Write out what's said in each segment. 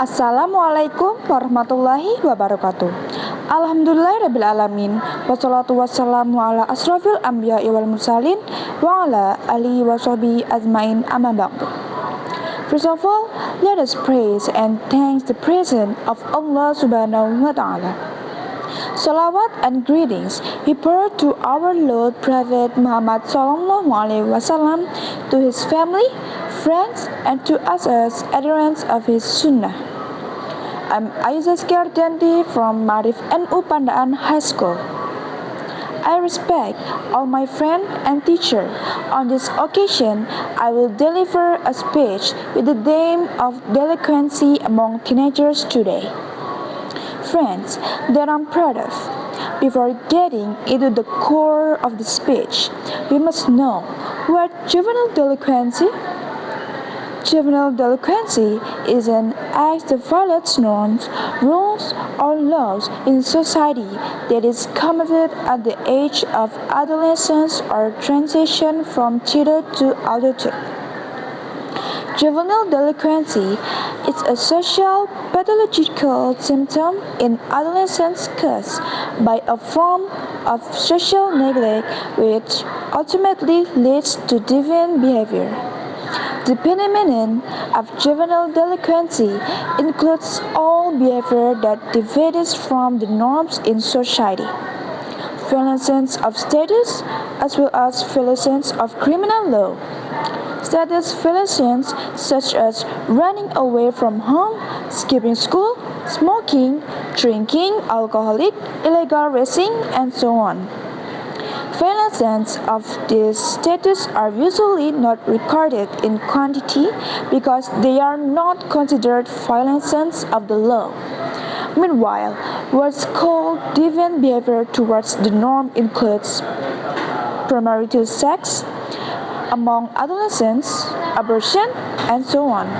Assalamualaikum warahmatullahi wabarakatuh. Alhamdulillahirrabbilalamin. Wassalatu wassalamu ala asrafil anbiya wal mursalin wa ala alihi wa sahbihi ajmain amma ba'du. First of all, let us praise and thank the presence of Allah subhanahu wa ta'ala. Salawat and greetings be poured to our Lord Prophet Muhammad sallallahu alaihi wasallam, to his family, friends, and to us as adherents of his sunnah. I'm Aiza Skardanti from Maret NU Pandaan High School. I respect all my friends and teachers. On this occasion, I will deliver a speech with the theme of delinquency among teenagers today. Friends that I'm proud of. Before getting into the core of the speech, we must know what juvenile delinquency. Juvenile delinquency is an act that violates norms, rules, or laws in society that is committed at the age of adolescence or transition from childhood to adulthood. Juvenile delinquency is a social pathological symptom in adolescence caused by a form of social neglect which ultimately leads to deviant behavior. The phenomenon of juvenile delinquency includes all behavior that deviates from the norms in society, violations of status, as well as violations of criminal law. Status violations such as running away from home, skipping school, smoking, drinking alcoholic, illegal racing, and so on. Violations of this status are usually not recorded in quantity because they are not considered violations of the law. Meanwhile, what's called deviant behavior towards the norm includes premarital sex among adolescents, abortion, and so on.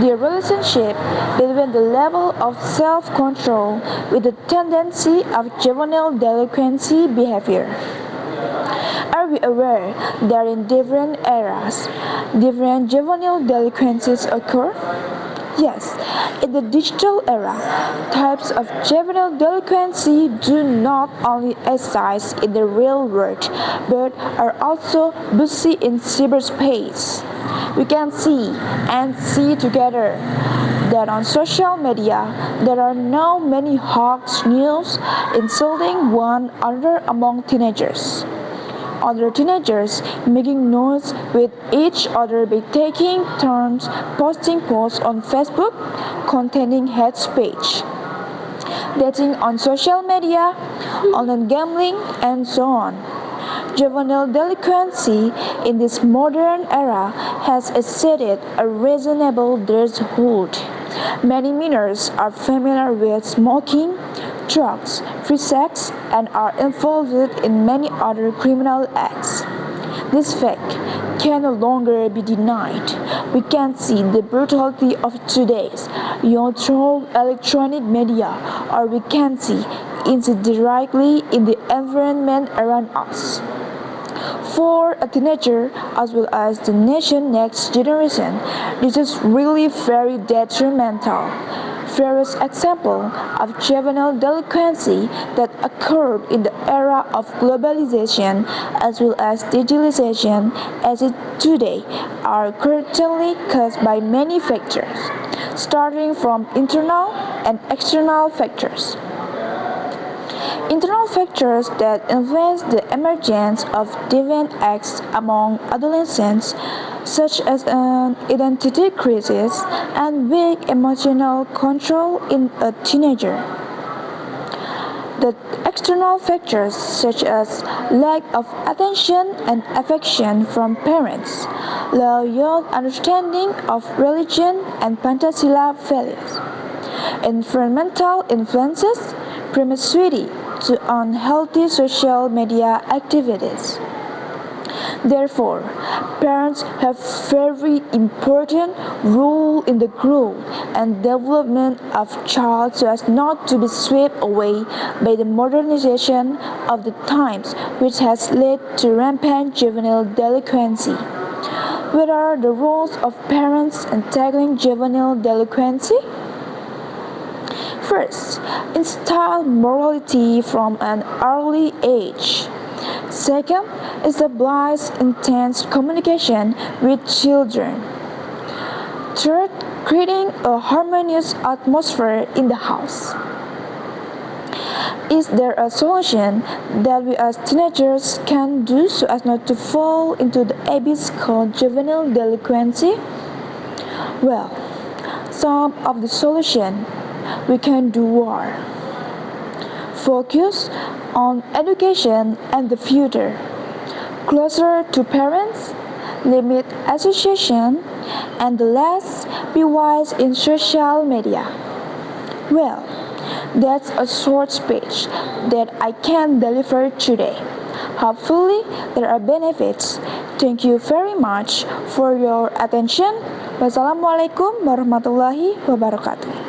The relationship between the level of self-control with the tendency of juvenile delinquency behavior. Are we aware that in different eras, different juvenile delinquencies occur? Yes, in the digital era, types of juvenile delinquency do not only exist in the real world, but are also busy in cyberspace. We can see and see together that on social media there are now many hoax news insulting one another among teenagers. Other teenagers making noise with each other by taking turns posting posts on Facebook containing hate speech, dating on social media, online gambling, and so on. Juvenile delinquency in this modern era has exceeded a reasonable threshold. Many minors are familiar with smoking, drugs, free sex, and are involved in many other criminal acts. This fact can no longer be denied. We can see the brutality of today's young through electronic media, or we can see it directly in the environment around us. For a teenager as well as the nation's next generation, this is really very detrimental. Various examples of juvenile delinquency that occurred in the era of globalization as well as digitalization as it today are currently caused by many factors, starting from internal and external factors. Internal factors that influence the emergence of deviant acts among adolescents, such as an identity crisis and weak emotional control in a teenager. The external factors such as lack of attention and affection from parents, low young understanding of religion and Pancasila values, environmental influences, promiscuity to unhealthy social media activities. Therefore, parents have very important role in the growth and development of child so as not to be swept away by the modernization of the times, which has led to rampant juvenile delinquency. What are the roles of parents in tackling juvenile delinquency? First, instill morality from an early age. Second, establish intense communication with children. Third, creating a harmonious atmosphere in the house. Is there a solution that we as teenagers can do so as not to fall into the abyss called juvenile delinquency? Well, some of the solution we can do are focus on education and the future, closer to parents, limit association, and the last, be wise in social media. Well, that's a short speech that I can deliver today. Hopefully, there are benefits. Thank you very much for your attention. Wassalamualaikum warahmatullahi wabarakatuh.